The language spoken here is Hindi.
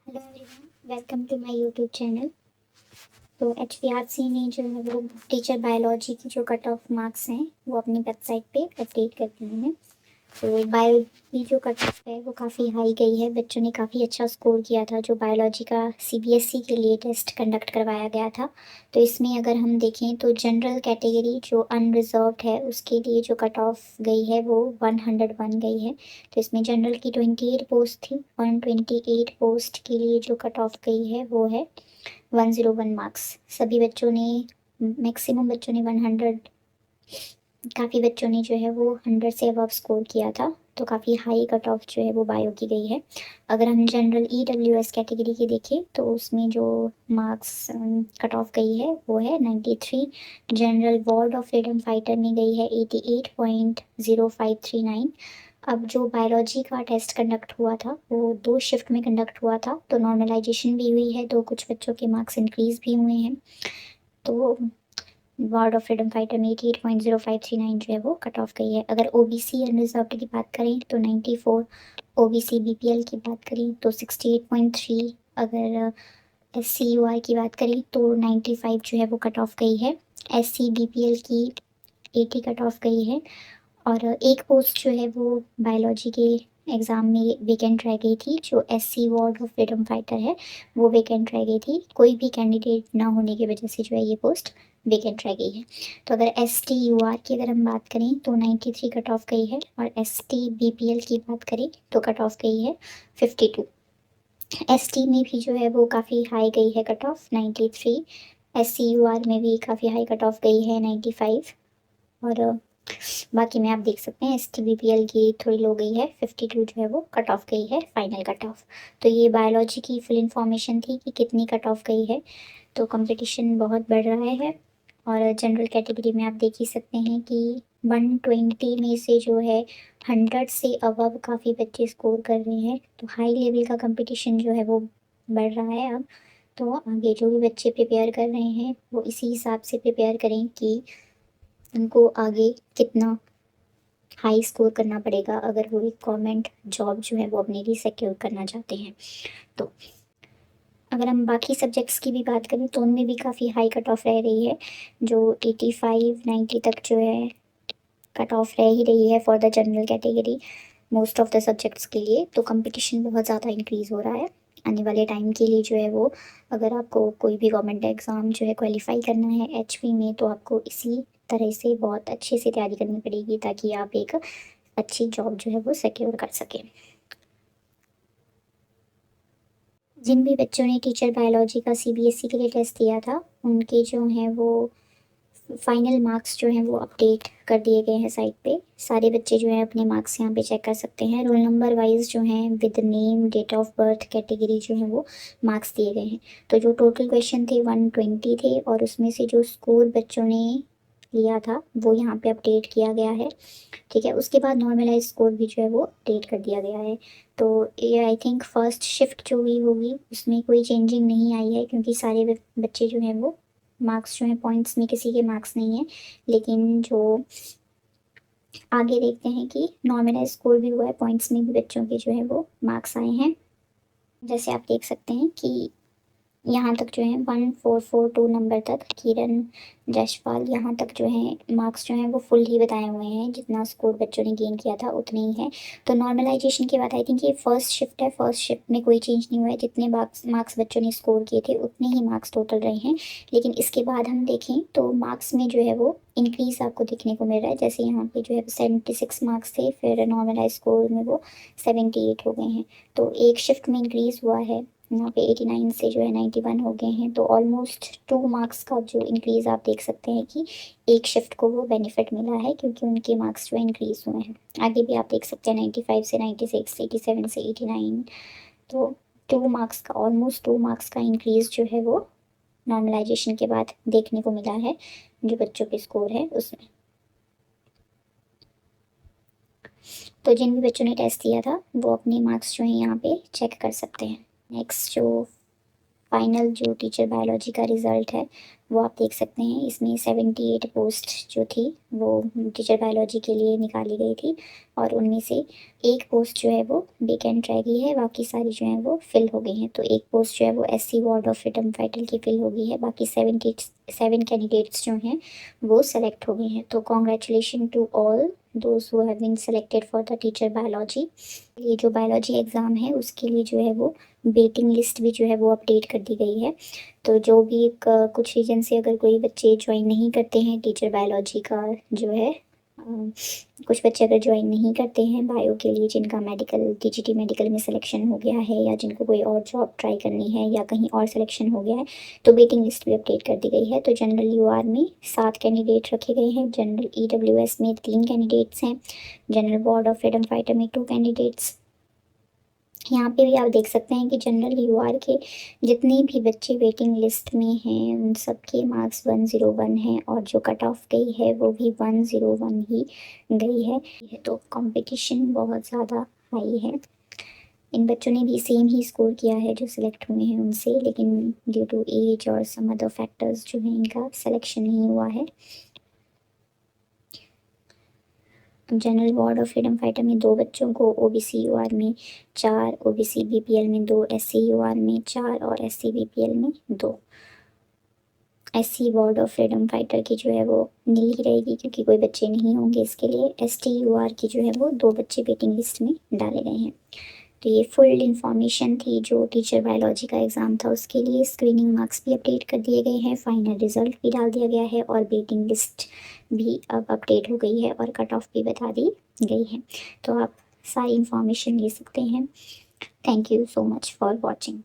Hello everyone, welcome to my YouTube channel. तो HPRC ने जो है वो टीचर बायोलॉजी की जो कट ऑफ मार्क्स हैं वो अपनी वेबसाइट पे अपडेट कर दिए हैं। तो बायो की जो कट ऑफ है वो काफ़ी हाई गई है। बच्चों ने काफ़ी अच्छा स्कोर किया था। जो बायोलॉजी का CBSE के लिए टेस्ट कंडक्ट करवाया गया था, तो इसमें अगर हम देखें तो जनरल कैटेगरी जो अनरिजर्व्ड है उसके लिए जो कट ऑफ गई है वो 101 गई है। तो इसमें जनरल की 28 पोस्ट थी, 128 पोस्ट के लिए जो कट ऑफ गई है वो है 101 मार्क्स। सभी बच्चों ने, मैक्सिमम बच्चों ने 100, काफ़ी बच्चों ने जो है वो 100 से अबव स्कोर किया था। तो काफ़ी हाई कट ऑफ जो है वो बायो की गई है। अगर हम जनरल EWS कैटेगरी की देखें तो उसमें जो मार्क्स कट ऑफ गई है वो है 93। General ward of freedom fighter में गई है 88.0539। अब जो बायोलॉजी का टेस्ट कंडक्ट हुआ था वो 2 शिफ्ट में कंडक्ट हुआ था, तो नॉर्मलाइजेशन भी हुई है, तो कुछ बच्चों के मार्क्स इंक्रीज़ भी हुए हैं। तो वार्ड ऑफ फ्रीडम फाइटर में 88.0539 जो है वो कट ऑफ गई है। अगर OBC अनरिजर्व्ड की बात करें तो 94, OBC BPL की बात करें तो 68.3, अगर SCUR की बात करें तो 95 जो है वो कट ऑफ गई है। SC BPL की 80 कट ऑफ गई है। और एक पोस्ट जो है वो बायोलॉजी के एग्ज़ाम में वेकेंट रह गई थी, जो SC ward of freedom fighter है वो वेकेंट रह गई थी। कोई भी कैंडिडेट ना होने की वजह से जो है ये पोस्ट वेकेंट रह गई है। तो अगर STUR की अगर हम बात करें तो 93 कट ऑफ गई है, और ST BPL की बात करें तो कट ऑफ गई है 52। ST में भी जो है वो काफ़ी हाई गई है कट ऑफ 93। SCUR में भी काफ़ी हाई कट ऑफ गई है 95। और बाकी में आप देख सकते हैं ST BPL की थोड़ी लो गई है 52 जो है वो कट ऑफ गई है फाइनल कट ऑफ। तो ये बायोलॉजी की फुल इन्फॉर्मेशन थी कि कितनी कट ऑफ गई है। तो कंपटीशन बहुत बढ़ रहा है। और जनरल कैटेगरी में आप देख ही सकते हैं कि 120 में से जो है 100 से अबव काफ़ी बच्चे स्कोर कर रहे हैं। तो हाई लेवल का कंपटीशन जो है वो बढ़ रहा है अब। तो आगे जो भी बच्चे प्रिपेयर कर रहे हैं वो इसी हिसाब से प्रिपेयर करें कि उनको आगे कितना हाई स्कोर करना पड़ेगा अगर वो एक गवर्नमेंट जॉब जो है वो अपने लिए सिक्योर करना चाहते हैं। तो अगर हम बाकी सब्जेक्ट्स की भी बात करें तो उनमें भी काफ़ी हाई कट ऑफ रह रही है, जो 85-90 तक जो है कट ऑफ रह ही रही है for the general category most of the subjects के लिए। तो कंपटीशन बहुत ज़्यादा इंक्रीज़ हो रहा है आने वाले टाइम के लिए जो है वो। अगर आपको कोई भी गवर्नमेंट एग्ज़ाम जो है क्वालिफाई करना है HP में, तो आपको इसी तरह से बहुत अच्छे से तैयारी करनी पड़ेगी ताकि आप एक अच्छी जॉब जो है वो सिक्योर कर सकें। जिन भी बच्चों ने टीचर बायोलॉजी का CBSE के लिए टेस्ट दिया था उनके जो हैं वो फाइनल मार्क्स जो हैं वो अपडेट कर दिए गए हैं साइट पे। सारे बच्चे जो हैं अपने मार्क्स यहाँ पे चेक कर सकते हैं। रोल नंबर वाइज जो हैं with name, date of birth, category जो है वो मार्क्स दिए गए हैं। तो जो टोटल क्वेश्चन थे 120 थे, और उसमें से जो स्कोर बच्चों ने लिया था वो यहाँ पे अपडेट किया गया है। ठीक है, उसके बाद नॉर्मलाइज स्कोर भी जो है वो अपडेट कर दिया गया है। तो ये आई थिंक फर्स्ट शिफ्ट जो हुई होगी उसमें कोई चेंजिंग नहीं आई है, क्योंकि सारे बच्चे जो हैं वो मार्क्स जो हैं, पॉइंट्स में किसी के मार्क्स नहीं है। लेकिन जो आगे देखते हैं कि नॉर्मलाइज स्कोर भी हुआ है, पॉइंट्स में भी बच्चों के जो है वो मार्क्स आए हैं। जैसे आप देख सकते हैं कि यहाँ तक जो है 1442 नंबर तक किरण जायसवाल, यहाँ तक जो है मार्क्स जो हैं वो फुल ही बताए हुए हैं, जितना स्कोर बच्चों ने गेन किया था उतने ही है। तो नॉर्मलाइजेशन के बाद आई थिंक ये फर्स्ट शिफ्ट है, फर्स्ट शिफ्ट में कोई चेंज नहीं हुआ है। जितने मार्क्स बच्चों ने स्कोर किए थे उतने ही मार्क्स टोटल रहे हैं। लेकिन इसके बाद हम देखें तो मार्क्स में जो है वो इंक्रीज़ आपको देखने को मिल रहा है। जैसे यहाँ पे जो है 76 मार्क्स थे, फिर नॉर्मलाइज स्कोर में वो 78 हो गए हैं। तो एक शिफ्ट में इंक्रीज़ हुआ है, यहाँ पे 89 से जो है 91 हो गए हैं। तो ऑलमोस्ट 2 मार्क्स का जो इंक्रीज़ आप देख सकते हैं कि एक शिफ्ट को वो बेनिफिट मिला है, क्योंकि उनके मार्क्स जो है इंक्रीज़ हुए हैं। आगे भी आप देख सकते हैं 95 से 96, 87 से 89। तो 2 मार्क्स का, ऑलमोस्ट 2 मार्क्स का इंक्रीज़ जो है वो नॉर्मलाइजेशन के बाद देखने को मिला है जो बच्चों के स्कोर है उसमें। तो जिन भी बच्चों ने टेस्ट दिया था वो अपने मार्क्स जो है यहाँ पे चेक कर सकते हैं। नेक्स्ट जो फाइनल जो टीचर बायोलॉजी का रिज़ल्ट है वो आप देख सकते हैं। इसमें 78 पोस्ट जो थी वो टीचर बायोलॉजी के लिए निकाली गई थी, और उनमें से एक पोस्ट जो है वो वेकेंट रह गई है, बाकी सारी जो है वो फिल हो गई हैं। तो एक पोस्ट जो है वो SC ward of freedom fighter की फिल हो गई है, बाकी 77 कैंडिडेट्स जो हैं वो सेलेक्ट हो गए हैं। तो congratulation to all those who have been selected for the teacher biology. ये जो बायोलॉजी एग्ज़ाम है उसके लिए जो है वो वेटिंग लिस्ट भी जो है वो अपडेट कर दी गई है। तो जो भी कुछ रीजन से अगर कोई बच्चे ज्वाइन नहीं करते हैं टीचर बायोलॉजी का जो है, कुछ बच्चे अगर ज्वाइन नहीं करते हैं बायो के लिए, जिनका मेडिकल TGT मेडिकल में सिलेक्शन हो गया है, या जिनको कोई और जॉब ट्राई करनी है, या कहीं और सिलेक्शन हो गया है, तो वेटिंग लिस्ट भी अपडेट कर दी गई है। तो जनरल UR में 7 कैंडिडेट रखे गए हैं, जनरल EWS में 3 कैंडिडेट्स हैं, general ward of freedom fighter में 2 कैंडिडेट्स। यहाँ पे भी आप देख सकते हैं कि जनरल UR के जितने भी बच्चे वेटिंग लिस्ट में हैं उन सबके मार्क्स 101 हैं, और जो कट ऑफ गई है वो भी 101 ही गई है। तो कंपटीशन बहुत ज़्यादा हाई है। इन बच्चों ने भी सेम ही स्कोर किया है जो सिलेक्ट हुए हैं उनसे, लेकिन ड्यू टू एज और सम अदर फैक्टर्स जो है इनका सिलेक्शन नहीं हुआ है। General ward of freedom fighter में 2 बच्चों को, OBC UR में 4, OBC BPL में 2, SC UR में 4 और SC BPL में 2। SC ward of freedom fighter की जो है वो नील ही रहेगी क्योंकि कोई बच्चे नहीं होंगे इसके लिए। ST UR की जो है वो 2 बच्चे वेटिंग लिस्ट में डाले गए हैं। तो ये फुल इन्फॉर्मेशन थी जो टीचर बायोलॉजी का एग्ज़ाम था उसके लिए। स्क्रीनिंग मार्क्स भी अपडेट कर दिए गए हैं, फाइनल रिजल्ट भी डाल दिया गया है, और वेटिंग लिस्ट भी अब अपडेट हो गई है, और कट ऑफ भी बता दी गई है। तो आप सारी इन्फॉर्मेशन ले सकते हैं। Thank you so much for watching.